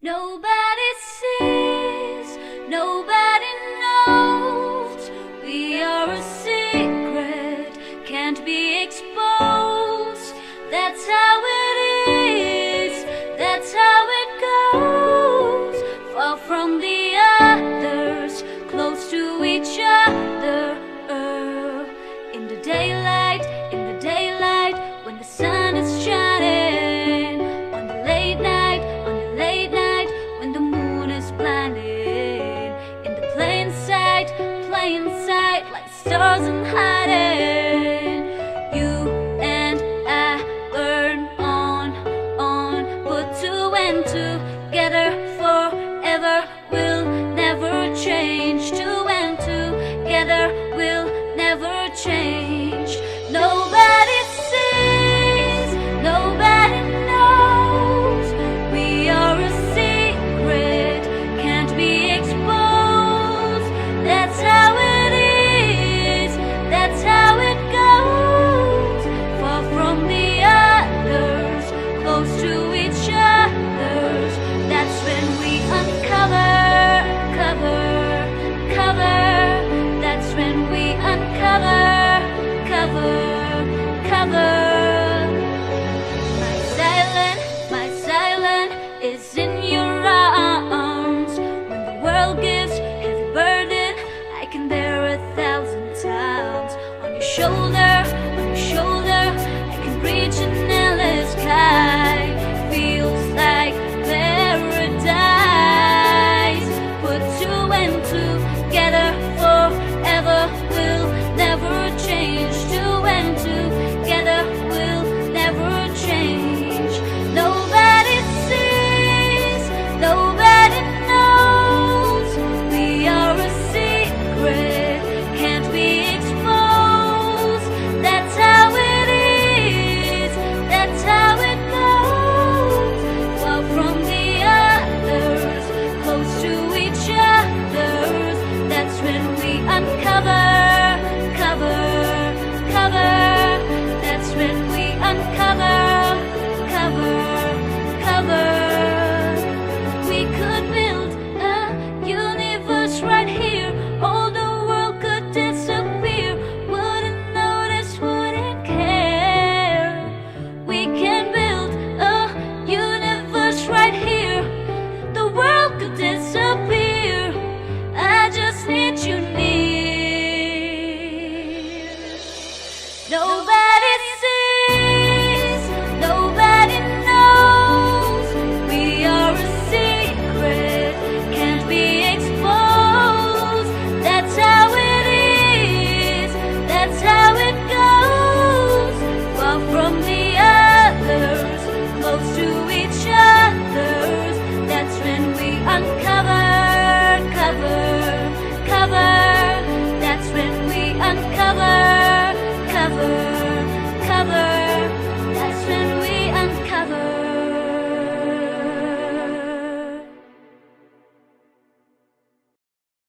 Nobody sees, nobody knows. We are a secret, can't be exposed. That's how it is, that's how it goes. Far from the others, close to each other. In the daylight, when the sun is shining. On the late night, when the moon is blinding. In the plain sight, like stars in hiding. You and I burn on, put two and together forever. We'll never change. Two and together we'll never change. Nobody sees, nobody knows. We are a secret, can't be exposed. That's how it is, that's how it goes. Far from the others, close to each other. That's when we uncover. That's when we uncover, cover. My silence is in your arms. When the world gives heavy burden, I can bear 1,000 times. On your shoulder, I can reach an endless sky. Feels like paradise. Put two and together forever. We'll never change. Two and together we'll never change. Nobody sees, nobody knows. We are a secret, can't be exposed. That's how it is, that's how it goes. Far from the others, close to each other. That's when we uncover. That's when we uncover, cover. We could build a universe right here. All the world could disappear. Wouldn't notice, wouldn't care. We can build a universe right here. The world could disappear. I just need you near. Nobody sees, nobody knows. We are a secret, can't be exposed. That's how it is, that's how it goes. Far from the others, close to each other. That's when we uncover.